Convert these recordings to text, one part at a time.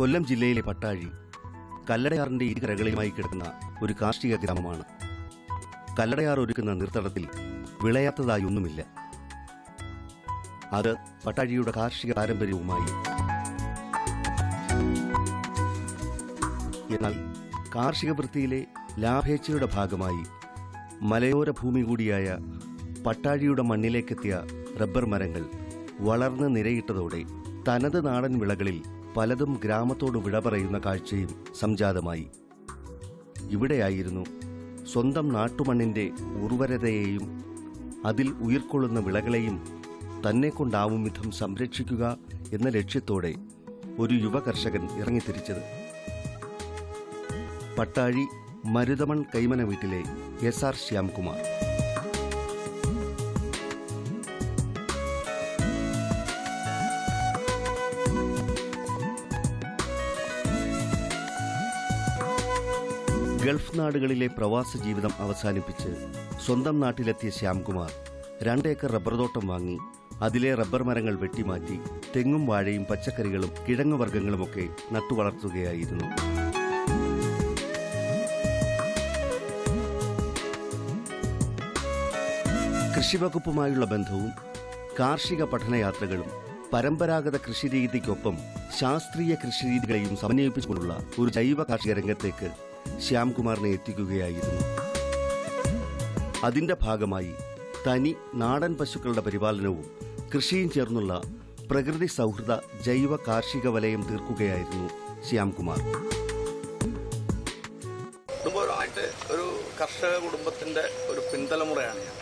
കൊല്ലം ജില്ലയിലെ പട്ടാഴി കല്ലടയാറിന്റെ ഇരുകരകളിലുമായി കിടക്കുന്ന ഒരു കാർഷിക ഗ്രാമമാണ്. കല്ലടയാർ ഒരുക്കുന്ന നീർത്തടത്തിൽ വിളയാത്തതായി ഒന്നുമില്ല. അത് പട്ടാഴിയുടെ കാർഷിക പാരമ്പര്യവുമായി. എന്നാൽ കാർഷിക വൃത്തിയിലെ ലാഭേച്ഛയുടെ ഭാഗമായി മലയോര ഭൂമി കൂടിയായ പട്ടാഴിയുടെ മണ്ണിലേക്കെത്തിയ റബ്ബർ മരങ്ങൾ വളർന്ന് നിരയിട്ടതോടെ തനത് നാടൻ വിളകളിൽ പലതും ഗ്രാമത്തോട് വിട പറയുന്ന കാഴ്ചയും സംജാതമായി. ഇവിടെയായിരുന്നു സ്വന്തം നാട്ടുമണ്ണിന്റെ ഉർവരതയെയും അതിൽ ഉയിർക്കൊള്ളുന്ന വിളകളെയും തന്നെക്കൊണ്ടാവും വിധം സംരക്ഷിക്കുക എന്ന ലക്ഷ്യത്തോടെ ഒരു യുവ കർഷകൻ ഇറങ്ങിത്തിരിച്ചത്. പട്ടാഴി മരുതമൺ കൈമന വീട്ടിലെ SR ശ്യാംകുമാർ. ഗൾഫ് നാടുകളിലെ പ്രവാസ ജീവിതം അവസാനിപ്പിച്ച് സ്വന്തം നാട്ടിലെത്തിയ ശ്യാംകുമാർ 2 ഏക്കർ റബ്ബർ തോട്ടം വാങ്ങി അതിലെ റബ്ബർ മരങ്ങൾ വെട്ടിമാറ്റി തെങ്ങും വാഴയും പച്ചക്കറികളും കിഴങ്ങുവർഗ്ഗങ്ങളുമൊക്കെ നട്ടുവളർത്തുകയായിരുന്നു. കൃഷിവകുപ്പുമായുള്ള ബന്ധവും കാർഷിക പഠനയാത്രകളും പരമ്പരാഗത കൃഷിരീതിക്കൊപ്പം ശാസ്ത്രീയ കൃഷിരീതികളെയും സമന്വയിപ്പിച്ചുകൊണ്ടുള്ള ഒരു ജൈവ കാർഷിക രംഗത്തേക്ക് ശ്യാംകുമാറിനെ എത്തിക്കുകയായിരുന്നു. അതിന്റെ ഭാഗമായി തനി നാടൻ പശുക്കളുടെ പരിപാലനവും കൃഷിയും ചേർന്നുള്ള പ്രകൃതി സൗഹൃദ ജൈവ കാർഷിക വലയം തീർക്കുകയായിരുന്നു ശ്യാംകുമാർ. കുടുംബപരമായിട്ട് ഒരു കർഷക കുടുംബത്തിന്റെ ഒരു പിൻതലമുറയാണ് ഞാൻ.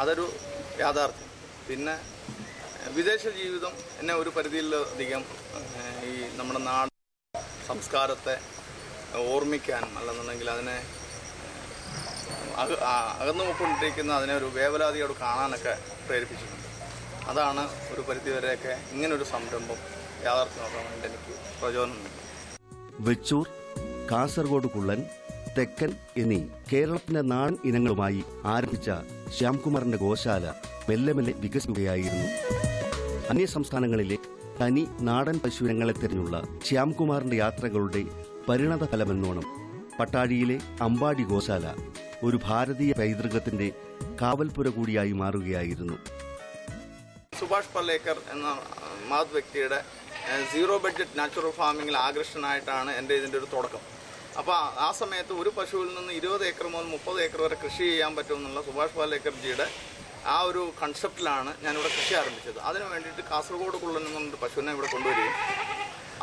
അതൊരു യാഥാർത്ഥ്യം. പിന്നെ വിദേശ ജീവിതം എന്നെ ഒരു പരിധിയിലധികം ഈ നമ്മുടെ നാട് സംസ്കാരത്തെ ഓർമ്മിക്കാനും അല്ലെന്നുണ്ടെങ്കിൽ അതിനെ അകന്നു പോയിക്കൊണ്ടിരിക്കുന്ന അതിനെ ഒരു വേവലാതിയോട് കാണാനൊക്കെ പ്രേരിപ്പിച്ചിട്ടുണ്ട്. അതാണ് ഒരു പരിധിവരെയൊക്കെ ഇങ്ങനൊരു സംരംഭം യാഥാർത്ഥ്യമാക്കാൻ വേണ്ടി എനിക്ക് പ്രചോദനമുണ്ട്. വെച്ചൂർ, കാസർഗോഡ് കുള്ളൻ, തെക്കൻ എന്നീ കേരളത്തിന്റെ നാടൻ ഇനങ്ങളുമായി ആരംഭിച്ച ശ്യാംകുമാറിന്റെ ഗോശാല മെല്ലെ മെല്ലെ വികസിക്കുകയായിരുന്നു. അന്യസംസ്ഥാനങ്ങളിലെ തനി നാടൻ പശുവിനങ്ങളെ തിരഞ്ഞുള്ള ശ്യാംകുമാറിന്റെ യാത്രകളുടെ പരിണത ഫലമെന്നോണം പട്ടാഴിയിലെ അമ്പാടി ഗോശാല ഒരു ഭാരതീയ പൈതൃകത്തിന്റെ കാവൽപ്പുര കൂടിയായി മാറുകയായിരുന്നു. സുഭാഷ് പലേക്കർ എന്ന മഹത് വ്യക്തിയുടെ സീറോ ബഡ്ജറ്റ് നാച്ചുറൽ ഫാമിങ്ങിൽ ആകർഷണമായിട്ടാണ് എൻ്റെ ഇതിൻ്റെ ഒരു തുടക്കം. അപ്പോൾ ആ സമയത്ത് ഒരു പശുവിൽ നിന്ന് 20 ഏക്കർ മുതൽ 30 ഏക്കർ വരെ കൃഷി ചെയ്യാൻ പറ്റുമെന്നുള്ള സുഭാഷ് പലേക്കർജിയുടെ ആ ഒരു കൺസെപ്റ്റിലാണ് ഞാനിവിടെ കൃഷി ആരംഭിച്ചത്. അതിന് വേണ്ടിയിട്ട് കാസർഗോഡ് കുള്ളൻ എന്നൊരു പശുവിനെ ഇവിടെ കൊണ്ടുവരികയും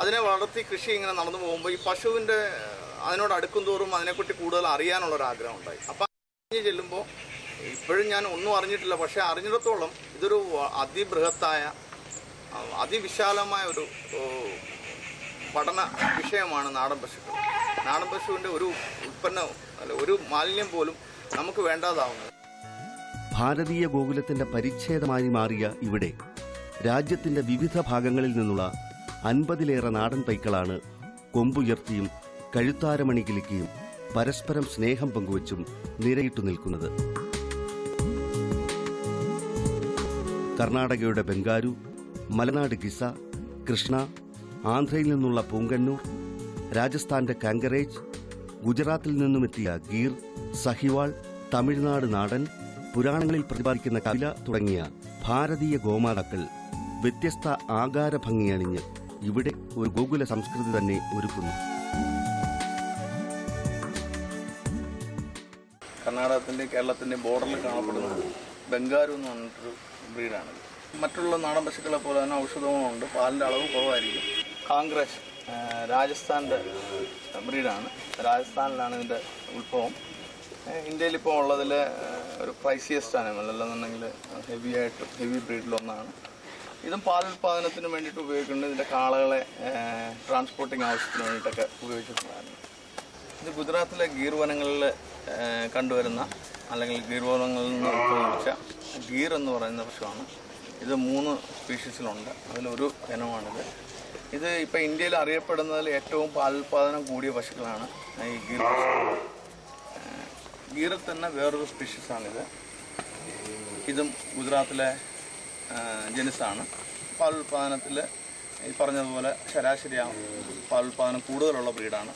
അതിനെ വളർത്തി കൃഷി ഇങ്ങനെ നടന്നു പോകുമ്പോൾ ഈ പശുവിൻ്റെ അതിനോട് അടുക്കും തോറും അതിനെക്കുറിച്ച് കൂടുതൽ അറിയാനുള്ളൊരാഗ്രഹം ഉണ്ടായി. അപ്പം അറിഞ്ഞ് ചെല്ലുമ്പോൾ ഇപ്പോഴും ഞാൻ ഒന്നും അറിഞ്ഞിട്ടില്ല, പക്ഷേ അറിഞ്ഞിടത്തോളം ഇതൊരു അതിബൃഹത്തായ അതിവിശാലമായ ഒരു പഠന വിഷയമാണ് നാടൻ പശുക്കൾ. നാടൻ പശുവിൻ്റെ ഒരു ഉൽപ്പന്നം അല്ല ഒരു മാലിന്യം പോലും നമുക്ക് വേണ്ടാതാവുന്നത്. ഭാരതീയ ഗോകുലത്തിന്റെ പരിച്ഛേദമായി മാറിയ ഇവിടെ രാജ്യത്തിന്റെ വിവിധ ഭാഗങ്ങളിൽ നിന്നുള്ള 50-ലേറെ നാടൻ പൈക്കളാണ് കൊമ്പുയർത്തിയും കഴുത്താരമണി കിലുക്കിയും പരസ്പരം സ്നേഹം പങ്കുവച്ചും നിരയിട്ടു നിൽക്കുന്നത്. കർണാടകയുടെ ബംഗാരു, മലനാട് ഗിസ, കൃഷ്ണ, ആന്ധ്രയിൽ നിന്നുള്ള പൂങ്കന്നൂർ, രാജസ്ഥാന്റെ കാങ്കറേജ്, ഗുജറാത്തിൽ നിന്നുമെത്തിയ ഗീർ, സഹിവാൾ, തമിഴ്നാട് നാടൻ, പുരാണങ്ങളിൽ പ്രതിപാദിക്കുന്ന കപില തുടങ്ങിയ ഭാരതീയ ഗോമാതാക്കൾ വ്യത്യസ്ത ആകാര ഭംഗിയണിഞ്ഞ് ഇവിടെ ഒരു ഗോകുല സംസ്കൃതി തന്നെ ഒരുക്കുന്നു. കർണാടകത്തിൻ്റെയും കേരളത്തിൻ്റെയും ബോർഡറിൽ കാണപ്പെടുന്നത് ബംഗാരു എന്ന് പറഞ്ഞിട്ടൊരു ബ്രീഡാണ്. മറ്റുള്ള നാടൻ പശുക്കളെ പോലെ തന്നെ ഔഷധങ്ങളുണ്ട്, പാലിൻ്റെ അളവ് കുറവായിരിക്കും. കാങ്ക്രേജ് രാജസ്ഥാൻ്റെ ബ്രീഡാണ്. രാജസ്ഥാനിലാണ് ഇതിൻ്റെ ഉത്ഭവം. ഇന്ത്യയിലിപ്പോൾ ഉള്ളതിൽ ഒരു പ്രൈസിയസ്റ്റ് ആണ്, അല്ലെന്നുണ്ടെങ്കിൽ ഹെവി ബ്രീഡിലൊന്നാണ്. ഇതും പാലുൽപാദനത്തിന് വേണ്ടിയിട്ട് ഉപയോഗിക്കുന്നുണ്ട്. ഇതിൻ്റെ കാളകളെ ട്രാൻസ്പോർട്ടിങ് ആവശ്യത്തിന് വേണ്ടിയിട്ടൊക്കെ ഉപയോഗിച്ചിട്ടുണ്ടായിരുന്നു. ഇത് ഗുജറാത്തിലെ ഗീർ വനങ്ങളിൽ കണ്ടുവരുന്ന അല്ലെങ്കിൽ ഗീർ വനങ്ങളിൽ നിന്ന് ഉത്ഭവിച്ച ഗീർ എന്ന് പറയുന്ന പശുവാണ്. ഇത് 3 സ്പീഷീസിലുണ്ട്. അതിലൊരു ഇനമാണിത്. ഇത് ഇപ്പോൾ ഇന്ത്യയിൽ അറിയപ്പെടുന്നതിൽ ഏറ്റവും പാലുൽപാദനം കൂടിയ പശുക്കളാണ് ഈ ഗീർ പശുക്കൾ. ഗീറിൽ തന്നെ വേറൊരു സ്പീഷീസാണിത്. ഇതും ഗുജറാത്തിലെ ജനുസാണ്. പാലുൽപാദനത്തിൽ ഈ പറഞ്ഞതുപോലെ ശരാശരി പാൽ ഉൽപ്പാദനം കൂടുതലുള്ള ബ്രീഡാണ്.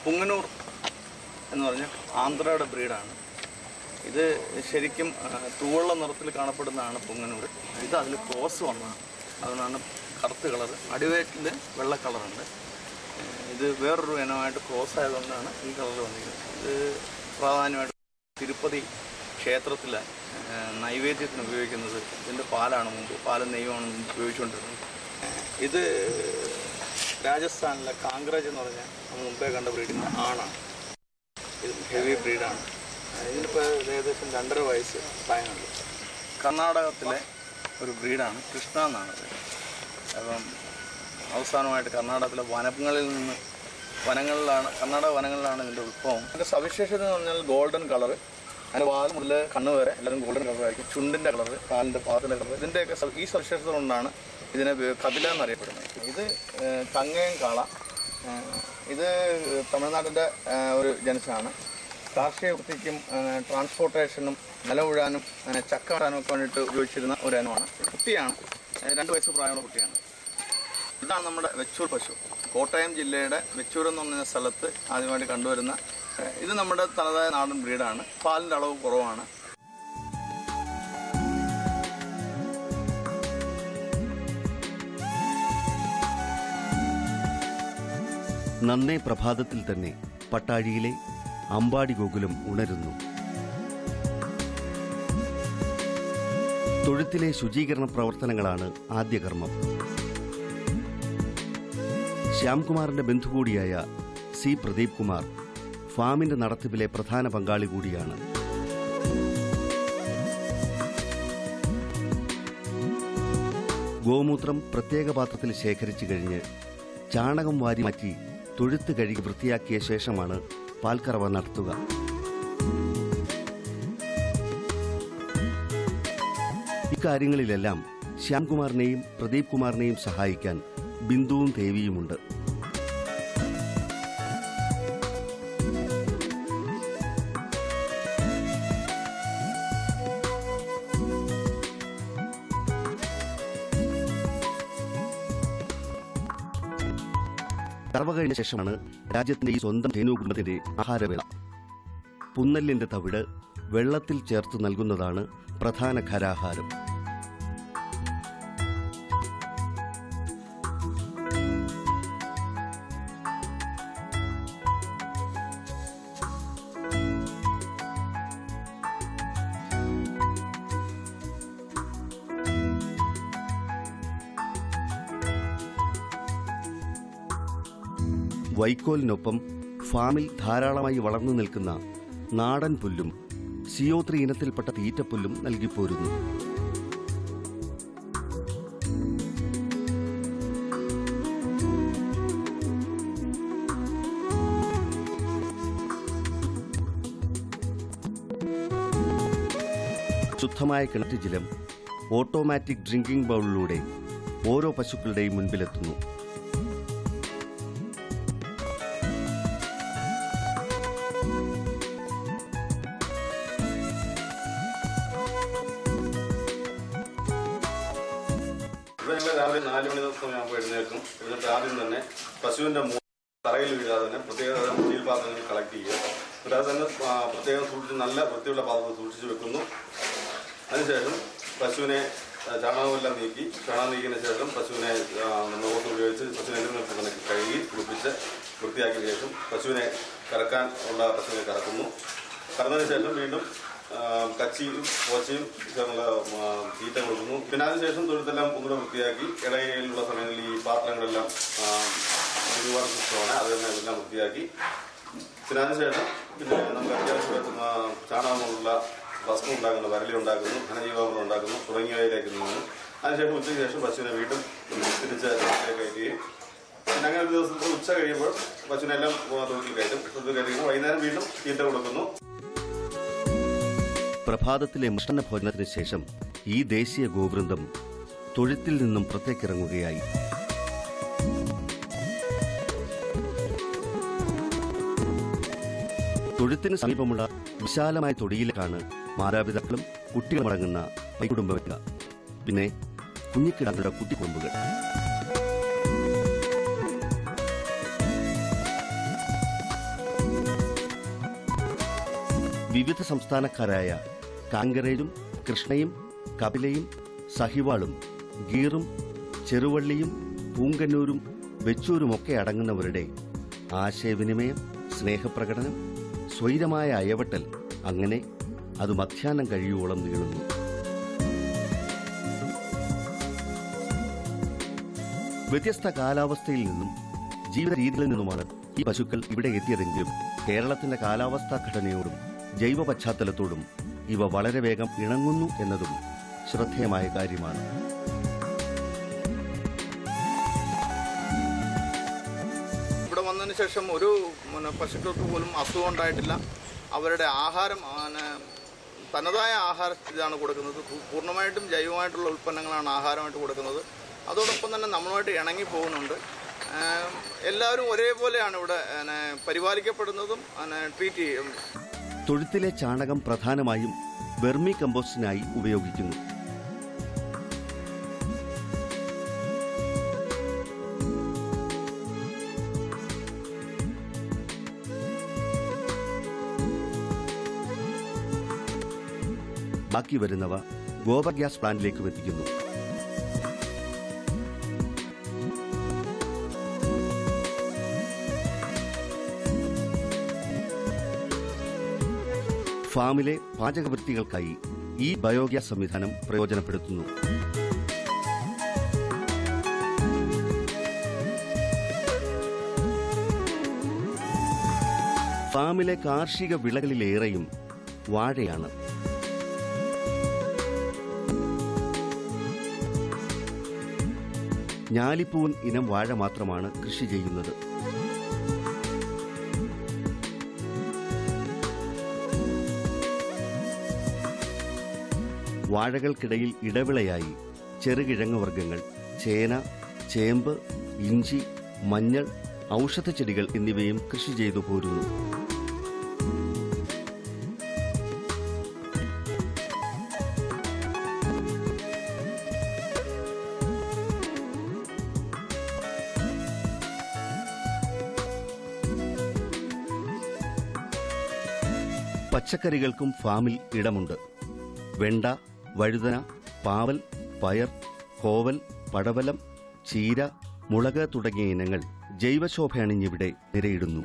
പുങ്ങനൂർ എന്ന് പറഞ്ഞ ആന്ധ്രയുടെ ബ്രീഡാണ്. ഇത് ശരിക്കും തൂവെള്ള നിറത്തിൽ കാണപ്പെടുന്നതാണ് പുങ്ങനൂർ. ഇത് അതിൽ ക്രോസ് വന്നതാണ്, അതുകൊണ്ടാണ് കറുത്ത കളർ. അടിവയറ്റിൽ വെള്ള കളറുണ്ട്. ഇത് വേറൊരു ഇനമായിട്ട് ക്രോസ് ആയതുകൊണ്ടാണ് ഈ കളർ വന്നിരിക്കുന്നത്. ഇത് പ്രാധാന്യമായിട്ട് തിരുപ്പതി ക്ഷേത്രത്തിൽ നൈവേദ്യത്തിന് ഉപയോഗിക്കുന്നത് ഇതിൻ്റെ പാലാണ്. മുമ്പ് പാലും നെയ്യുമാണ് മുമ്പ് ഉപയോഗിച്ചുകൊണ്ടിരുന്നത്. ഇത് രാജസ്ഥാനിലെ കാംഗ്രേജ് എന്ന് പറഞ്ഞാൽ നമ്മൾ മുമ്പേ കണ്ട ബ്രീഡിൻ്റെ ആണാണ്. ഇത് ഹെവി ബ്രീഡാണ്. ഇതിനിപ്പോൾ ഏകദേശം 2.5 വയസ്സ് പ്രായമുണ്ട്. കർണാടകത്തിലെ ഒരു ബ്രീഡാണ്, കൃഷ്ണ എന്നാണ് പേര്. അപ്പം അവസാനമായിട്ട് കർണാടകത്തിലെ കർണാടക വനങ്ങളിലാണ് ഇതിൻ്റെ ഉത്ഭവം. അതിൻ്റെ സവിശേഷത എന്ന് പറഞ്ഞാൽ ഗോൾഡൻ കളർ. അതിൻ്റെ വാൽ മുതൽ കണ്ണ് വരെ എല്ലാവരും ഗോൾഡൻ കളറായിരിക്കും. ചുണ്ടിൻ്റെ കളർ, കാലിൻ്റെ പാദത്തിൻ്റെ കളർ, ഇതിൻ്റെയൊക്കെ ഈ സവിശേഷത കൊണ്ടാണ് ഇതിനെ കപില എന്നറിയപ്പെടുന്നത്. ഇത് കങ്ങയം കാള. ഇത് തമിഴ്നാട്ടിൻ്റെ ഒരു ജനസാണ്. കാർഷിക വൃത്തിക്കും ട്രാൻസ്പോർട്ടേഷനും നിലമുഴാനും ചക്ക ഇടാനും ഒക്കെ വേണ്ടിയിട്ട് ഉപയോഗിച്ചിരുന്ന ഒരു ഇനമാണ്. കുട്ടിയാണ്, 2 വയസ്സ് പ്രായമുള്ള കുട്ടിയാണ്. ഇതാണ് നമ്മുടെ വെച്ചൂർ പശു. കോട്ടയം ജില്ലയുടെ വെച്ചൂർ എന്ന് പറഞ്ഞ സ്ഥലത്ത് ആദ്യമായിട്ട് കണ്ടുവരുന്ന ഇത് നമ്മുടെ തനതായ നാടൻ ബ്രീഡാണ്. പാലിൻ്റെ അളവ് കുറവാണ്. നന്നേ പ്രഭാതത്തിൽ തന്നെ പട്ടാഴിയിലെ അമ്പാടി ഗോകുലം ഉണരുന്നു. തൊഴുത്തിലെ ശുചീകരണ പ്രവർത്തനങ്ങളാണ് ആദ്യകർമ്മം. ശ്യാംകുമാറിന്റെ ബന്ധു കൂടിയായ സി പ്രദീപ് കുമാർ ഫാമിന്റെ നടത്തിപ്പിലെ പ്രധാന പങ്കാളി കൂടിയാണ്. ഗോമൂത്രം പ്രത്യേക പാത്രത്തിൽ ശേഖരിച്ചു കഴിഞ്ഞ് ചാണകം വാരി മാറ്റി തൊഴുത്ത് കഴുകി വൃത്തിയാക്കിയ ശേഷമാണ് പാൽക്കറവ നടത്തുക. ഇക്കാര്യങ്ങളിലെല്ലാം ശ്യാംകുമാറിനെയും പ്രദീപ് കുമാറിനെയും സഹായിക്കാൻ ബിന്ദുവും ദേവിയുമുണ്ട്. കറവ കഴിഞ്ഞ ശേഷമാണ് രാജ്യത്തിന്റെ ഈ സ്വന്തം ധേനു കുടുംബത്തിന്റെ ആഹാരവേള. പുന്നല്ലിന്റെ തവിട് വെള്ളത്തിൽ ചേർത്ത് നൽകുന്നതാണ് പ്രധാന ഖരാഹാരം. വൈക്കോലിനൊപ്പം ഫാമിൽ ധാരാളമായി വളർന്നു നിൽക്കുന്ന നാടൻ പുല്ലും CO3 ഇനത്തിൽപ്പെട്ട തീറ്റപ്പുല്ലും നൽകിപ്പോരുന്നു. ശുദ്ധമായ കിണറ്റ് ജലം ഓട്ടോമാറ്റിക് ഡ്രിങ്കിംഗ് ബൗളിലൂടെ ഓരോ പശുക്കളുടെയും മുൻപിലെത്തുന്നു. രാവിലെ 4 മണി സമയമാകുമ്പോൾ എഴുന്നേൽക്കും. എന്നിട്ട് ആദ്യം തന്നെ പശുവിൻ്റെ തറയിൽ വീഴാതെ തന്നെ പ്രത്യേക സ്റ്റീൽ പാത്രങ്ങൾ കളക്ട് ചെയ്യുക. എന്നിട്ട് അത് തന്നെ പ്രത്യേകം സൂക്ഷിച്ച് നല്ല വൃത്തിയുള്ള പാത്രത്തിൽ സൂക്ഷിച്ച് വെക്കുന്നു. അതിനുശേഷം പശുവിനെ ചാണകമെല്ലാം നീക്കി, ചാണകം നീക്കിയതിന് ശേഷം പശുവിനെ നോട്ട് ഉപയോഗിച്ച് പശുവിനെ തന്നെ കഴുകി കുളിപ്പിച്ച് വൃത്തിയാക്കിയ ശേഷം പശുവിനെ കറക്കാൻ ഉള്ള പശുവിനെ കറക്കുന്നു. കറന്നതിന് ശേഷം വീണ്ടും കച്ചിയും പോച്ചയും ചേർന്നുള്ള തീറ്റ കൊടുക്കുന്നു. പിന്നെ അതിനുശേഷം തൊഴുത്തെല്ലാം ഒന്നുകൂടെ വൃത്തിയാക്കി ഇടയിലുള്ള സമയങ്ങളിൽ ഈ പാത്രങ്ങളെല്ലാം ഒരുപാട് ശുദ്ധമാണ്, അത് തന്നെ എല്ലാം വൃത്തിയാക്കി. പിന്നെ അതിനുശേഷം പിന്നെ നമുക്ക് അത്യാവശ്യം ചാണകം കൊണ്ടുള്ള ഭസ്മം ഉണ്ടാക്കുന്നു, വരലി ഉണ്ടാക്കുന്നു, ഘനജീവാമൃതം ഉണ്ടാക്കുന്നു, തുടങ്ങിയവയിലേക്ക് നീങ്ങുന്നു. അതിനുശേഷം ഉച്ചയ്ക്ക് ശേഷം പശുവിനെ വീണ്ടും തിരിച്ച് കയറ്റുകയും പിന്നെ അങ്ങനെ ഒരു ദിവസത്തിൽ ഉച്ച കഴിയുമ്പോൾ പശുവിനെല്ലാം തൊഴുത്തിൽ കയറ്റും. തൊഴുത്തിൽ കയറ്റുമ്പോൾ വൈകുന്നേരം വീണ്ടും തീറ്റ കൊടുക്കുന്നു. പ്രഭാതത്തിലെ മിഷ്ടാന്ന ഭോജനത്തിന് ശേഷം ഈ ദേശീയ ഗോവൃന്ദം തൊഴുത്തിൽ നിന്നും പുറത്തേക്കിറങ്ങുകയായി. തൊഴുത്തിന് സമീപമുള്ള വിശാലമായ തൊടിയിലേക്കാണ് മാതാപിതാക്കളും കുട്ടികളും അടങ്ങുന്ന കൈക്കുടുംബം വയ്ക്കുക. പിന്നെ കുഞ്ഞിക്കിടാങ്ങളുടെ കുട്ടിക്കുടുംബുകൾ. വിവിധ സംസ്ഥാനക്കാരായ കാങ്കറേജും കൃഷ്ണയും കപിലയും സഹിവാളും ഗീറും ചെറുവള്ളിയും പൂങ്കന്നൂരും വെച്ചൂരുമൊക്കെ അടങ്ങുന്നവരുടെ ആശയവിനിമയം, സ്നേഹപ്രകടനം, സ്വൈരമായ അയവട്ടൽ, അങ്ങനെ അത് മധ്യാഹ്നം കഴിയുവോളം നീളുന്നു. വ്യത്യസ്ത കാലാവസ്ഥയിൽ നിന്നും ജീവിത രീതികളിൽ നിന്നുമാണ് ഈ പശുക്കൾ ഇവിടെ എത്തിയതെങ്കിലും കേരളത്തിന്റെ കാലാവസ്ഥാ ഘടനയോടും ജൈവ പശ്ചാത്തലത്തോടും ഇവ വളരെ വേഗം ഇണങ്ങുന്നു എന്നതും ശ്രദ്ധേയമായ കാര്യമാണ്. ഇവിടെ വന്നതിന് ശേഷം ഒരു പശുക്കൾക്ക് പോലും അസുഖം ഉണ്ടായിട്ടില്ല. അവരുടെ ആഹാരം തനതായ ആഹാര ഇതാണ് കൊടുക്കുന്നത്. പൂർണ്ണമായിട്ടും ജൈവമായിട്ടുള്ള ഉൽപ്പന്നങ്ങളാണ് ആഹാരമായിട്ട് കൊടുക്കുന്നത്. അതോടൊപ്പം തന്നെ നമ്മളുമായിട്ട് ഇണങ്ങി പോകുന്നുണ്ട്. എല്ലാവരും ഒരേപോലെയാണ് ഇവിടെ പരിപാലിക്കപ്പെടുന്നതും ട്രീറ്റ് ചെയ്യും. തൊഴുത്തിലെ ചാണകം പ്രധാനമായും വെർമി കമ്പോസ്റ്റിനായി ഉപയോഗിക്കുന്നു. ബാക്കി വരുന്നവ ഗോബർ ഗ്യാസ് പ്ലാന്റിലേക്ക് എത്തിക്കുന്നു. ഫാമിലെ പാചകവൃത്തികൾക്കായി ഈ ബയോഗ്യാസ് സംവിധാനം പ്രയോജനപ്പെടുത്തുന്നു. ഫാമിലെ കാർഷിക വിളകളിലേറെയും വാഴയാണ്. ഞാലിപ്പൂവൻ ഇനം വാഴ മാത്രമാണ് കൃഷി ചെയ്യുന്നത്. വാഴകൾക്കിടയിൽ ഇടവിളയായി ചെറുകിഴങ്ങ് വർഗ്ഗങ്ങൾ, ചേന, ചേമ്പ്, ഇഞ്ചി, മഞ്ഞൾ, ഔഷധച്ചെടികൾ എന്നിവയും കൃഷി ചെയ്തു പോരുന്നു. പച്ചക്കറികൾക്കും ഫാമിൽ ഇടമുണ്ട്. വെണ്ട, വഴുതന, പാവൽ, പയർ, കോവൽ, പടവലം, ചീര, മുളക് തുടങ്ങിയ ഇനങ്ങൾ ജൈവശോഭയണിഞ്ഞിവിടെ നിരയിടുന്നു.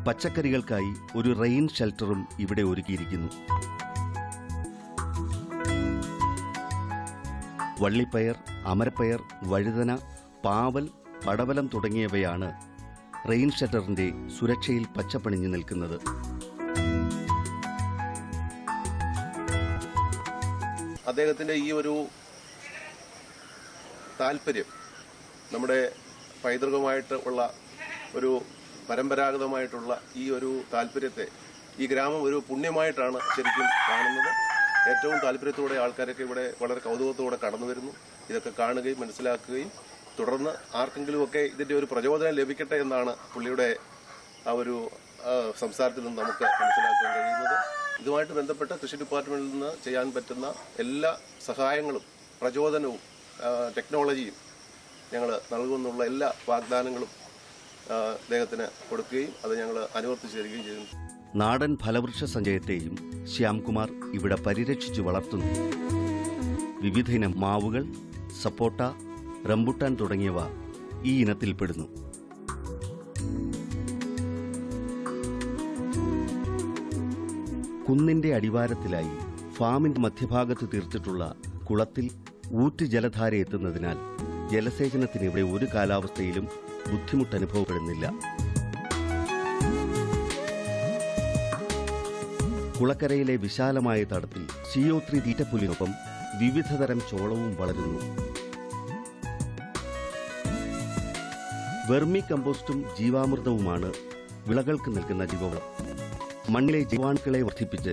പച്ചക്കറികൾക്കായി ഒരു റെയിൻ ഷെൽട്ടറും ഇവിടെ ഒരുക്കിയിരിക്കുന്നു. വള്ളിപ്പയർ, അമരപ്പയർ, വഴുതന, പാവൽ, പടവലം തുടങ്ങിയവയാണ് റെയിൻ ഷെൽട്ടറിന്റെ സുരക്ഷയിൽ പച്ചപ്പണിഞ്ഞു നിൽക്കുന്നത്. അദ്ദേഹത്തിന്റെ ഈ ഒരു താല്പര്യം നമ്മുടെ പൈതൃകമായിട്ട് ഉള്ള ഒരു പരമ്പരാഗതമായിട്ടുള്ള ഈ ഒരു താല്പര്യത്തെ ഈ ഗ്രാമം ഒരു പുണ്യമായിട്ടാണ് ശരിക്കും കാണുന്നത്. ഏറ്റവും താല്പര്യത്തോടെ ആൾക്കാരൊക്കെ ഇവിടെ വളരെ കൗതുകത്തോടെ കടന്നു വരുന്നു. ഇതൊക്കെ കാണുകയും മനസ്സിലാക്കുകയും തുടർന്ന് ആർക്കെങ്കിലുമൊക്കെ ഇതിന്റെ ഒരു പ്രചോദനം ലഭിക്കട്ടെ എന്നാണ് പുള്ളിയുടെ ആ ഒരു സംസാരത്തിൽ നിന്ന് നമുക്ക് മനസ്സിലാക്കാൻ കഴിയുന്നത്. ഇതുമായിട്ട് ബന്ധപ്പെട്ട കൃഷി ഡിപ്പാർട്ട്മെന്റിൽ നിന്ന് ചെയ്യാൻ പറ്റുന്ന എല്ലാ സഹായങ്ങളും പ്രചോദനവും ടെക്നോളജിയും ഞങ്ങൾ നൽകുമെന്നുള്ള എല്ലാ വാഗ്ദാനങ്ങളും അദ്ദേഹത്തിന് കൊടുക്കുകയും അത് ഞങ്ങൾ അനുവർത്തിച്ചു തരികയും ചെയ്യുന്നു. നാടൻ ഫലവൃക്ഷ സഞ്ചയത്തെയും ശ്യാംകുമാർ ഇവിടെ പരിരക്ഷിച്ചു വളർത്തുന്നു. വിവിധയിനം മാവുകൾ, സപ്പോട്ട, റംബുട്ടാൻ തുടങ്ങിയവ ഈ ഇനത്തിൽപ്പെടുന്നു. കുന്നിന്റെ അടിവാരത്തിലായി ഫാമിന്റെ മധ്യഭാഗത്ത് തീർത്തിട്ടുള്ള കുളത്തിൽ ഊറ്റ് ജലധാര എത്തുന്നതിനാൽ ജലസേചനത്തിന് ഇവിടെ ഒരു കാലാവസ്ഥയിലും ബുദ്ധിമുട്ടനുഭവപ്പെടുന്നില്ല. കുളക്കരയിലെ വിശാലമായ തടത്തിൽ CO3 തീറ്റപ്പുല്ലിനൊപ്പം വിവിധതരം ചോളവും വളരുന്നു. വെർമി കമ്പോസ്റ്റും ജീവാമൃതവുമാണ് വിളകൾക്ക് നൽകുന്ന ജൈവവളം. മണ്ണിലെ ജീവാണുക്കളെ വർദ്ധിപ്പിച്ച്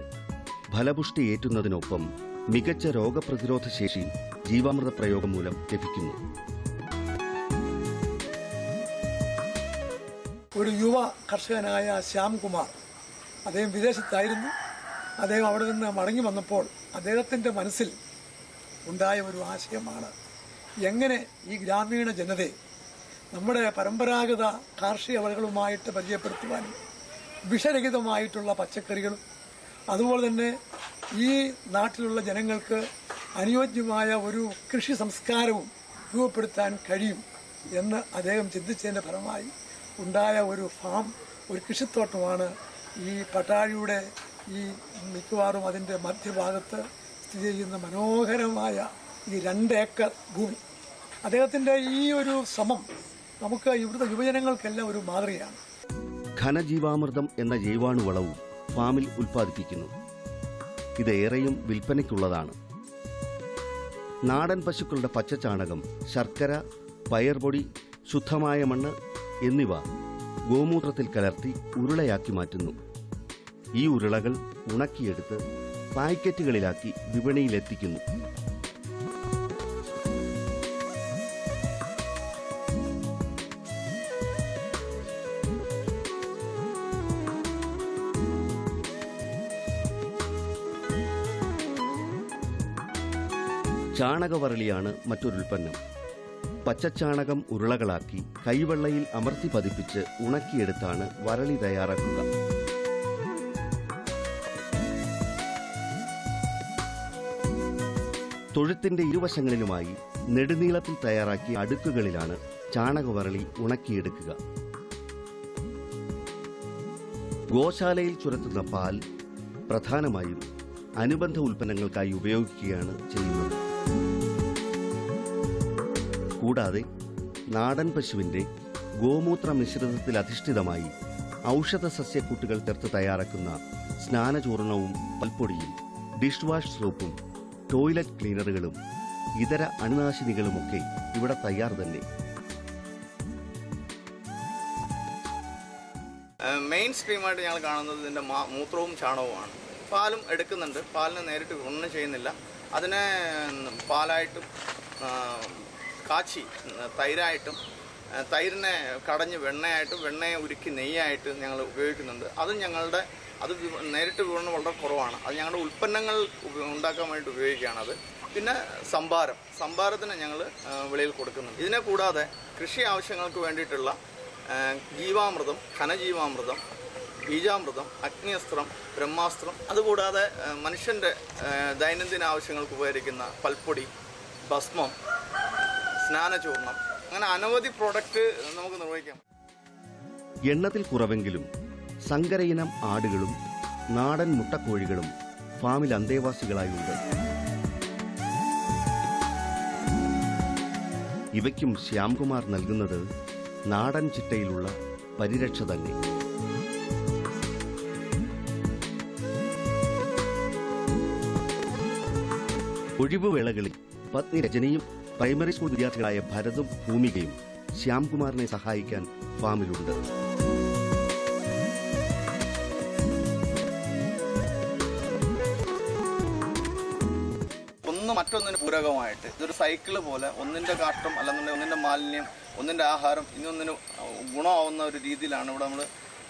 ഫലപുഷ്ടി ഏറ്റുന്നതിനൊപ്പം മികച്ച രോഗപ്രതിരോധ ശേഷി ജീവാമൃത പ്രയോഗം മൂലം ലഭിക്കുന്നു. ഒരു യുവ കർഷകനായ ശ്യാംകുമാർ, അദ്ദേഹം വിദേശത്തായിരുന്നു. അദ്ദേഹം അവിടെ നിന്ന് മടങ്ങി വന്നപ്പോൾ അദ്ദേഹത്തിൻ്റെ മനസ്സിൽ ഉണ്ടായ ഒരു ആശയമാണ് എങ്ങനെ ഈ ഗ്രാമീണ ജനതയെ നമ്മുടെ പരമ്പരാഗത കാർഷിക വിളകളുമായിട്ട് പരിചയപ്പെടുത്തുവാനും വിഷരഹിതമായിട്ടുള്ള പച്ചക്കറികളും അതുപോലെ തന്നെ ഈ നാട്ടിലുള്ള ജനങ്ങൾക്ക് അനുയോജ്യമായ ഒരു കൃഷി സംസ്കാരവും രൂപപ്പെടുത്താൻ കഴിയും എന്ന് അദ്ദേഹം ചിന്തിച്ചതിൻ്റെ ഫലമായി ഉണ്ടായ ഒരു ഫാം, ഒരു കൃഷിത്തോട്ടമാണ് ഈ പട്ടാഴിയുടെ ഈ മിക്കവാറും അതിൻ്റെ മധ്യഭാഗത്ത് സ്ഥിതി ചെയ്യുന്ന മനോഹരമായ ഈ 2 ഏക്കർ ഭൂമി. അദ്ദേഹത്തിൻ്റെ ഈ ഒരു ശ്രമം നമുക്ക് ഇവിടുത്തെ യുവജനങ്ങൾക്കെല്ലാം ഒരു മാതൃകയാണ്. ഘനജീവാമൃതം എന്ന ജൈവാണുവളവും ഫാമിൽ ഉൽപ്പാദിപ്പിക്കുന്നു. ഇതേറെയും വിൽപ്പനയ്ക്കുള്ളതാണ്. നാടൻ പശുക്കളുടെ പച്ചച്ചാണകം, ശർക്കര, പയർപൊടി, ശുദ്ധമായ മണ്ണ് എന്നിവ ഗോമൂത്രത്തിൽ കലർത്തി ഉരുളയാക്കി മാറ്റുന്നു. ഈ ഉരുളകൾ ഉണക്കിയെടുത്ത് പാക്കറ്റുകളിലാക്കി വിപണിയിലെത്തിക്കുന്നു. ചാണകവറളിയാണ് മറ്റൊരുൽപ്പന്നം. പച്ചച്ചാണകം ഉരുളകളാക്കി കൈവെള്ളയിൽ അമർത്തി പതിപ്പിച്ച് ഉണക്കിയെടുത്താണ് വരളി തയ്യാറാക്കുക. തൊഴുത്തിന്റെ ഇരുവശങ്ങളിലുമായി നെടുനീളത്തിൽ തയ്യാറാക്കിയ അടുക്കുകളിലാണ് ചാണകവരളി ഉണക്കിയെടുക്കുക. ഗോശാലയിൽ ചുരത്തുന്ന പാൽ പ്രധാനമായും അനുബന്ധ ഉൽപ്പന്നങ്ങൾക്കായി ഉപയോഗിക്കുകയാണ് ചെയ്യുന്നത്. കൂടാതെ നാടൻ പശുവിന്റെ ഗോമൂത്ര മിശ്രിതത്തിൽ അധിഷ്ഠിതമായി ഔഷധ സസ്യക്കൂട്ടുകൾ ചേർത്ത് തയ്യാറാക്കുന്ന സ്നാനചൂർണവും പൽപ്പൊടിയും ഡിഷ് വാഷ് സോപ്പും ടോയ്ലറ്റ് ക്ലീനറുകളും ഇതര അണുനാശിനികളുമൊക്കെ ഇവിടെ തയ്യാർ തന്നെ. മെയിൻ സ്ട്രീമായിട്ട് ഞങ്ങൾ കാണുന്നത് ഇതിൻ്റെ മൂത്രവും ചാണകവുമാണ്. പാലും എടുക്കുന്നുണ്ട്. പാലിനെ നേരിട്ട് ഒന്നും ചെയ്യുന്നില്ല. അതിനെ പാലായിട്ടും കാച്ചി തൈരായിട്ടും, തൈരിനെ കടഞ്ഞ് വെണ്ണയായിട്ടും, വെണ്ണയെ ഉരുക്കി നെയ്യായിട്ട് ഞങ്ങൾ ഉപയോഗിക്കുന്നുണ്ട്. അത് നേരിട്ട് വിപണനം വളരെ കുറവാണ്. അത് ഞങ്ങളുടെ ഉൽപ്പന്നങ്ങൾ ഉണ്ടാക്കാൻ വേണ്ടി ഉപയോഗിക്കുകയാണത്. പിന്നെ സംഭാരത്തിന് ഞങ്ങൾ വെളിയിൽ കൊടുക്കുന്നുണ്ട്. ഇതിനെ കൂടാതെ കൃഷി ആവശ്യങ്ങൾക്ക് വേണ്ടിയിട്ടുള്ള ജീവാമൃതം, ഘനജീവാമൃതം, ബീജാമൃതം, അഗ്നിയസ്ത്രം, ബ്രഹ്മാസ്ത്രം, അതുകൂടാതെ മനുഷ്യൻ്റെ ദൈനംദിന ആവശ്യങ്ങൾക്ക് ഉപകരിക്കുന്ന പൽപ്പൊടി, ഭസ്മം, സ്നാനചൂർണം, അങ്ങനെ അനവധി പ്രോഡക്റ്റ് നമുക്ക് നിർവഹിക്കാം. എണ്ണത്തിൽ കുറവെങ്കിലും സങ്കരയിനം ആടുകളും നാടൻ മുട്ടക്കോഴികളും ഫാമിൽ അന്തേവാസികളായുണ്ട്. ഇവയ്ക്കും ശ്യാംകുമാർ നൽകുന്നത് നാടൻ ചിട്ടയിലുള്ള പരിരക്ഷ തന്നെ. ഒഴിവുവേളകളിൽ പത്നി രജനിയും പ്രൈമറി സ്കൂൾ വിദ്യാർത്ഥികളായ ഭരതും ഭൂമികയും ശ്യാംകുമാറിനെ സഹായിക്കാൻ ഫാമിലുണ്ട്. മറ്റൊന്നിന് പൂരകമായിട്ട് ഇതൊരു സൈക്കിള് പോലെ ഒന്നിൻ്റെ കാഷ്ടം അല്ലെന്നുണ്ടെങ്കിൽ ഒന്നിൻ്റെ മാലിന്യം, ഒന്നിൻ്റെ ആഹാരം ഇന്നൊന്നിന് ഗുണമാവുന്ന ഒരു രീതിയിലാണ് ഇവിടെ നമ്മൾ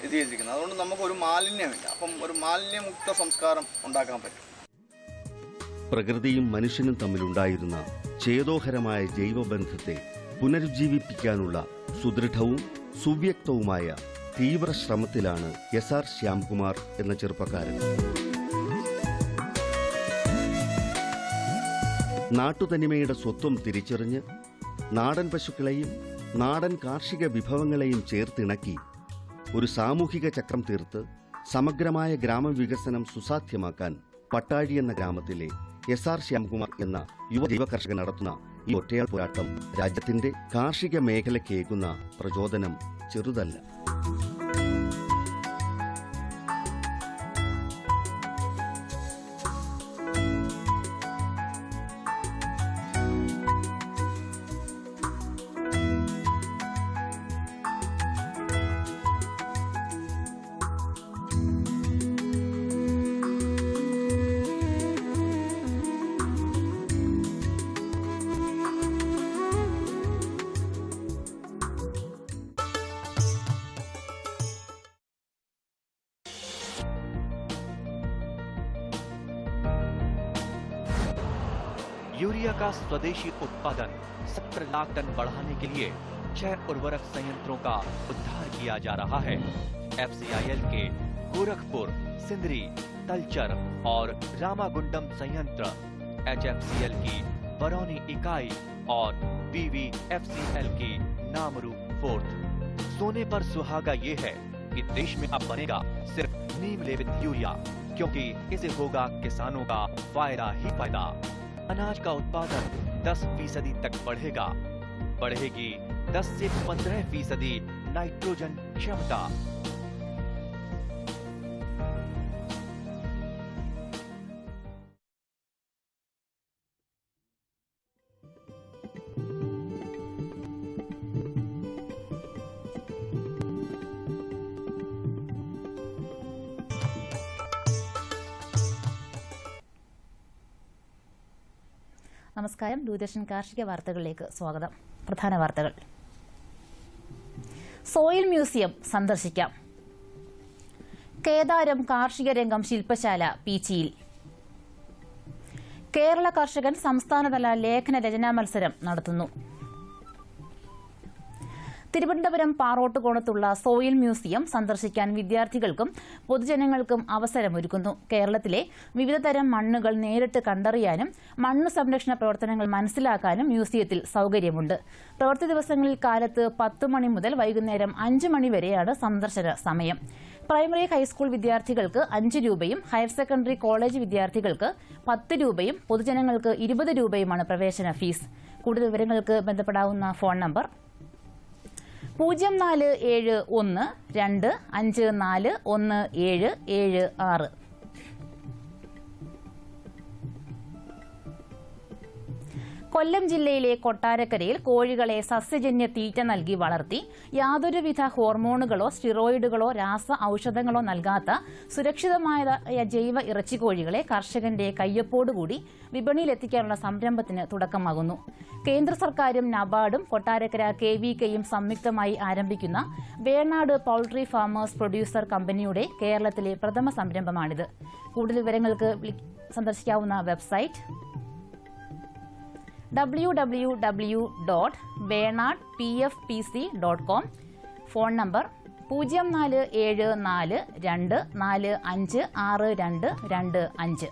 ഇത് ചെയ്തിരിക്കുന്നത്. അതുകൊണ്ട് നമുക്കൊരു മാലിന്യമില്ല. അപ്പം ഒരു മാലിന്യമുക്ത സംസ്കാരം ഉണ്ടാക്കാൻ പറ്റും. പ്രകൃതിയും മനുഷ്യനും തമ്മിലുണ്ടായിരുന്ന ചേതോഹരമായ ജൈവബന്ധത്തെ പുനരുജ്ജീവിപ്പിക്കാനുള്ള സുദൃഢവും സുവ്യക്തവുമായ തീവ്ര ശ്രമത്തിലാണ് SR ശ്യാംകുമാർ എന്ന ചെറുപ്പക്കാരൻ. നാട്ടുതനിമയുടെ സ്വത്വം തിരിച്ചറിഞ്ഞ് നാടൻ പശുക്കളെയും നാടൻ കാർഷിക വിഭവങ്ങളെയും ചേർത്തിണക്കി ഒരു സാമൂഹിക ചക്രം തീർത്ത് സമഗ്രമായ ഗ്രാമവികസനം സുസാധ്യമാക്കാൻ പട്ടാഴി എന്ന ഗ്രാമത്തിലെ SR ശ്യാംകുമാർ എന്ന യുവ ജൈവ കർഷകൻ നടത്തുന്ന ഈ ഒറ്റയാൾ പോരാട്ടം രാജ്യത്തിന്റെ കാർഷിക മേഖലയ്ക്കേകുന്ന പ്രചോദനം ചെറുതല്ല. यूरिया का स्वदेशी उत्पादन 17 लाख टन बढ़ाने के लिए 6 उर्वरक संयंत्रों का उद्धार किया जा रहा है। FCIL के गोरखपुर, सिंदरी, तलचर और रामागुंडम संयंत्र, HFCL की बरौनी इकाई और BVFCL की नामरू फोर्थ। सोने पर सुहागा ये है कि देश में अब बनेगा सिर्फ नीम लेपित यूरिया, क्योंकि इसे होगा किसानों का फायदा ही फायदा। अनाज का उत्पादन 10% तक बढ़ेगा। बढ़ेगी 10 से 15% नाइट्रोजन क्षमता। നമസ്കാരം. ദൂരദർശൻ കാർഷിക വാർത്തകളിലേക്ക് സ്വാഗതം. പ്രധാന വാർത്തകൾ. സോയിൽ മ്യൂസിയം സന്ദർശിക്കാം. കേദാരം കാർഷിക രംഗം ശില്പശാല പീച്ചിയിൽ. കേരള കർഷകൻ സംസ്ഥാനതല ലേഖന രചനാ മത്സരം നടത്തുന്നു. തിരുവനന്തപുരം പാറോട്ടുകോണത്തുള്ള സോയിൽ മ്യൂസിയം സന്ദർശിക്കാൻ വിദ്യാർത്ഥികൾക്കും പൊതുജനങ്ങൾക്കും അവസരമൊരുക്കുന്നു. കേരളത്തിലെ വിവിധതരം മണ്ണുകൾ നേരിട്ട് കണ്ടറിയാനും മണ്ണ് സംരക്ഷണ പ്രവർത്തനങ്ങൾ മനസ്സിലാക്കാനും മ്യൂസിയത്തിൽ സൌകര്യമുണ്ട്. പ്രവൃത്തി ദിവസങ്ങളിൽ കാലത്ത് 10 മണി മുതൽ വൈകുന്നേരം 5 മണി വരെയാണ് സന്ദർശന സമയം. പ്രൈമറി ഹൈസ്കൂൾ വിദ്യാർത്ഥികൾക്ക് 5 രൂപയും ഹയർ സെക്കൻഡറി കോളേജ് വിദ്യാർത്ഥികൾക്ക് 10 രൂപയും പൊതുജനങ്ങൾക്ക് 20 രൂപയുമാണ് പ്രവേശന ഫീസ്. കൂടുതൽ വിവരങ്ങൾക്ക് ബന്ധപ്പെടാവുന്ന ഫോൺ നമ്പർ 0412541776. കൊല്ലം ജില്ലയിലെ കൊട്ടാരക്കരയിൽ കോഴികളെ സസ്യജന്യ തീറ്റ നൽകി വളർത്തി യാതൊരുവിധ ഹോർമോണുകളോ സ്റ്റിറോയിഡുകളോ രാസ ഔഷധങ്ങളോ നൽകാത്ത സുരക്ഷിതമായ ജൈവ ഇറച്ചിക്കോഴികളെ കർഷകന്റെ കയ്യൊപ്പോടുകൂടി വിപണിയിലെത്തിക്കാനുള്ള സംരംഭത്തിന് തുടക്കമാകുന്നു. കേന്ദ്ര സർക്കാരും നബാർഡും കൊട്ടാരക്കര KVKയും സംയുക്തമായി ആരംഭിക്കുന്ന വേണാട് പൌൾട്രി ഫാമേഴ്സ് പ്രൊഡ്യൂസർ കമ്പനിയുടെ കേരളത്തിലെ പ്രഥമ സംരംഭമാണിത്. കൂടുതൽ വിവരങ്ങൾക്ക് സന്ദർശിക്കാവുന്ന വെബ്സൈറ്റ് www.venadpfpc.com. Phone number 047424562225.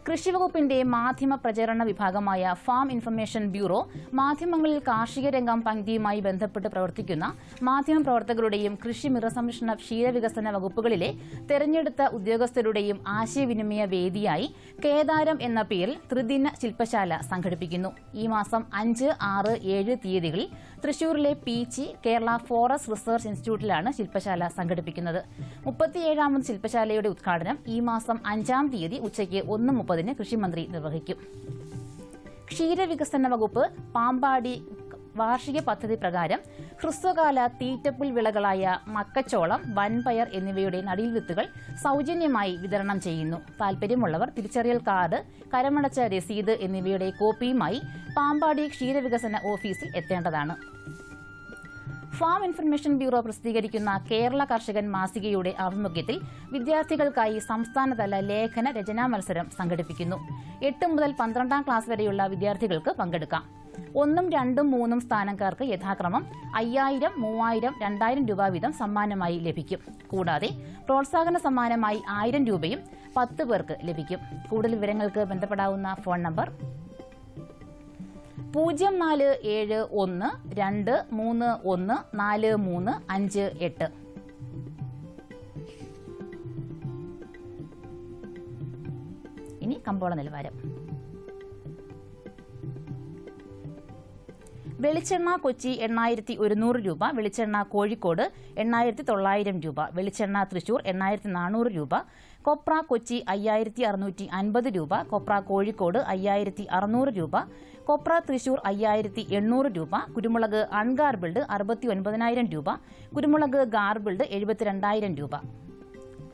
കൃഷിവകുപ്പിന്റെ മാധ്യമ പ്രചരണ വിഭാഗമായ ഫാം ഇൻഫർമേഷൻ ബ്യൂറോ മാധ്യമങ്ങളിൽ കാർഷിക രംഗം പങ്ക്തിയുമായി ബന്ധപ്പെട്ട് പ്രവർത്തിക്കുന്ന മാധ്യമപ്രവർത്തകരുടെയും കൃഷി മൃഗസംരക്ഷണ ക്ഷീരവികസന വകുപ്പുകളിലെ തെരഞ്ഞെടുത്ത ഉദ്യോഗസ്ഥരുടെയും ആശയവിനിമയ വേദിയായി കേദാരം എന്ന പേരിൽ ത്രിദിന ശില്പശാല സംഘടിപ്പിക്കുന്നു. ഈ മാസം 5, 6, 7 തീയതികളിൽ തൃശൂരിലെ പീച്ചി കേരള ഫോറസ്റ്റ് റിസർച്ച് ഇൻസ്റ്റിറ്റ്യൂട്ടിലാണ് ശില്പശാല സംഘടിപ്പിക്കുന്നത്. 37ാമത് ശില്പശാലയുടെ ഉദ്ഘാടനം ഈ മാസം 5-ാം തീയതി ഉച്ചയ്ക്ക് 1:30 കൃഷിമന്ത്രി നിർവഹിക്കും. ക്ഷീരവികസന വകുപ്പ് പാമ്പാടി വാർഷിക പദ്ധതി പ്രകാരം ഹ്രസ്വകാല തീറ്റപ്പുൽ വിളകളായ മക്കച്ചോളം, വൻപയർ എന്നിവയുടെ നടീൽ വിത്തുകൾ സൌജന്യമായി വിതരണം ചെയ്യുന്നു. താൽപര്യമുള്ളവർ തിരിച്ചറിയൽ കാർഡ്, കരമടച്ച രസീത് എന്നിവയുടെ കോപ്പിയുമായി പാമ്പാടി ക്ഷീരവികസന ഓഫീസിൽ എത്തേണ്ടതാണ്. ഫാം ഇൻഫർമേഷൻ ബ്യൂറോ പ്രസിദ്ധീകരിക്കുന്ന കേരള കർഷകൻ മാസികയുടെ ആഭിമുഖ്യത്തിൽ വിദ്യാർത്ഥികൾക്കായി സംസ്ഥാനതല ലേഖന രചനാ മത്സരം സംഘടിപ്പിക്കുന്നു. 8 മുതൽ 12ാം ക്ലാസ് വരെയുള്ള വിദ്യാർത്ഥികൾക്ക് പങ്കെടുക്കാം. 1, 2, 3 സ്ഥാനക്കാർക്ക് യഥാക്രമം 5000, 3000, 2000 രൂപ വീതം സമ്മാനമായി ലഭിക്കും. കൂടാതെ പ്രോത്സാഹന സമ്മാനമായി 1000 രൂപയും 10 പേർക്ക് ലഭിക്കും. കൂടുതൽ വിവരങ്ങൾക്ക് ബന്ധപ്പെടാവുന്ന ഫോൺ നമ്പർ 0471231458. ഇനി കമ്പോള നിലവാരം. വെളിച്ചെണ്ണ കൊച്ചി 8100 രൂപ, വെളിച്ചെണ്ണ കോഴിക്കോട് 8900 രൂപ, വെളിച്ചെണ്ണ തൃശൂർ 8400 രൂപ, കൊപ്ര കൊച്ചി 5650 രൂപ, കൊപ്ര കോഴിക്കോട് 5600 രൂപ, കൊപ്ര തൃശൂർ 5800 രൂപ, കുരുമുളക് അൺഗാർബിൾഡ് 69000 രൂപ, കുരുമുളക് ഗാർബിൾഡ് 72000 രൂപ,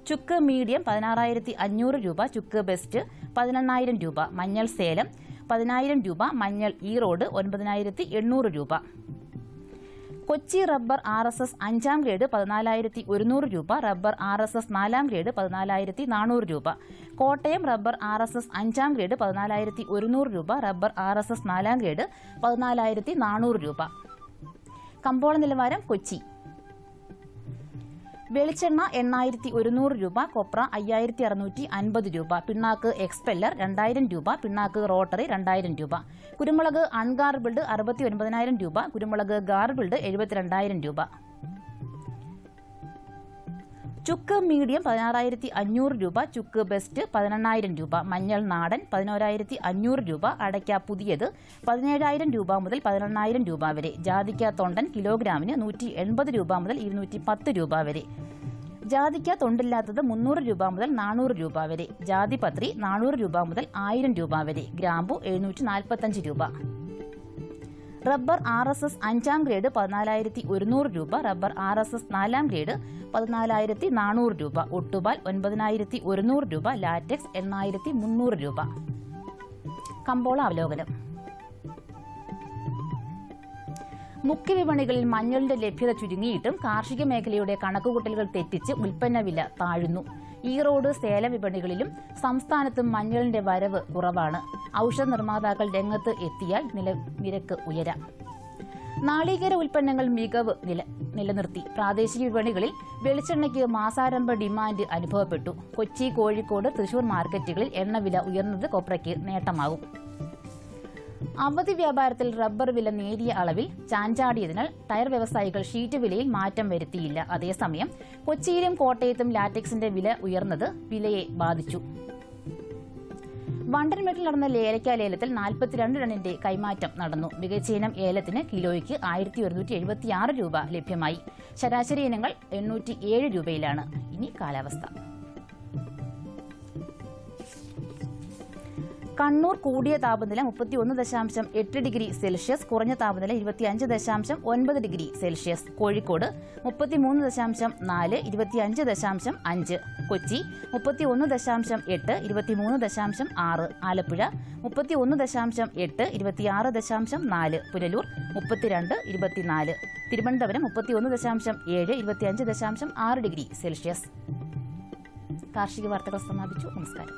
ചുക്ക് മീഡിയം 16500 രൂപ, ചുക്ക് ബെസ്റ്റ് 18000 രൂപ, മഞ്ഞൾ സേലം 10000 രൂപ, മഞ്ഞൾ ഈറോഡ് 9800 രൂപ. കൊച്ചി റബ്ബർ RSS 5ാം ഗ്രേഡ് 14,100 രൂപ, റബ്ബർ RSS 4ാം ഗ്രേഡ് 14,400 രൂപ. കോട്ടയം റബ്ബർ RSS 5ാം ഗ്രേഡ് 14,100 രൂപ, റബ്ബർ RSS 4ാം ഗ്രേഡ് 14,400 രൂപ. കമ്പോള നിലവാരം കൊച്ചി. വെളിച്ചെണ്ണ 8,100 രൂപ, കൊപ്ര 5,650 രൂപ, പിണ്ണാക്ക് എക്സ്പെല്ലർ 2,000 രൂപ, പിണ്ണാക്ക് റോട്ടറി 2,000 രൂപ. കുരുമുളക് അൺഗാർബിൾഡ് 69,000 രൂപ, കുരുമുളക് ഗാർബിൾഡ് 72,000 രൂപ. ചുക്ക് മീഡിയം 16,500 രൂപ, ചുക്ക് ബെസ്റ്റ് 18,000 രൂപ, മഞ്ഞൾ നാടൻ 11,500 രൂപ, അടയ്ക്ക പുതിയത് 17,000 രൂപ മുതൽ 18,000 രൂപ വരെ, ജാതിക്ക തൊണ്ടൻ കിലോഗ്രാമിന് 180 രൂപ മുതൽ 210 രൂപ വരെ, ജാതിക്ക തൊണ്ടില്ലാത്തത് 300 രൂപ മുതൽ 400 രൂപ വരെ, ജാതിപത്രി 400 രൂപ മുതൽ 1000 രൂപ വരെ, ഗ്രാമ്പു 745 രൂപ. റബ്ബർ RSS 5ാം ഗ്രേഡ് 14,100 രൂപ, റബ്ബർ RSS 4ാം ഗ്രേഡ് 14,400 രൂപ, ഒട്ടുപാൽ 9,100 രൂപ, ലാറ്റക്സ് 8,300 രൂപ. കമ്പോള അവലോകനം. മുഖ്യ വിപണികളിൽ മഞ്ഞളിന്റെ ലഭ്യത ചുരുങ്ങിയിട്ടും കാർഷിക മേഖലയുടെ കണക്കുകൂട്ടലുകൾ തെറ്റിച്ച് ഉൽപ്പന്ന വില താഴുന്നു. ഈറോഡ്, സേല വിപണികളിലും സംസ്ഥാനത്തും മഞ്ഞളിന്റെ വരവ് കുറവാണ്. ഔഷധ നിർമ്മാതാക്കൾ രംഗത്ത് എത്തിയാൽ നിരക്ക് ഉയരാം. നാളികേര ഉൽപ്പന്നങ്ങൾ മികവ് നിലനിർത്തി. പ്രാദേശിക വിപണികളിൽ വെളിച്ചെണ്ണയ്ക്ക് മാസാരംഭ ഡിമാൻഡ് അനുഭവപ്പെട്ടു. കൊച്ചി, കോഴിക്കോട്, തൃശൂർ മാർക്കറ്റുകളിൽ എണ്ണവില ഉയർന്നത് കൊപ്രയ്ക്ക് നേട്ടമാകും. അവധി വ്യാപാരത്തിൽ റബ്ബർ വില നേരിയ അളവിൽ ചാഞ്ചാടിയതിനാൽ ടയർ വ്യവസായികൾ ഷീറ്റ് വിലയിൽ മാറ്റം വരുത്തിയില്ല. അതേസമയം കൊച്ചിയിലും കോട്ടയത്തും ലാറ്റക്സിന്റെ വില ഉയർന്നത് വിലയെ ബാധിച്ചു. വണ്ടൻമേട്ടിൽ നടന്ന ഏലക്ക ലേലത്തിൽ 42 ടണ്ണിന്റെ കൈമാറ്റം നടന്നു. മികച്ച ഇനം ഏലത്തിന് കിലോയ്ക്ക് 1,176 രൂപ ലഭ്യമായി. ശരാശരി ഇനങ്ങൾ 807 രൂപയിലാണ്. ഇനി കാലാവസ്ഥ. കണ്ണൂർ കൂടിയ താപനില 31.8 ഡിഗ്രി സെൽഷ്യസ്, കുറഞ്ഞ താപനില 25.9 degree Celsius. Kozhikode 33.4, 25.5. Kochi 31.8, 23.6. Alappuzha 31.8, 26.4. Punalur 32, 24. Thiruvananthapuram 31.7, 25.6 degree Celsius. കാർഷിക വാർത്തകൾ സമാപിച്ചു. നമസ്കാരം.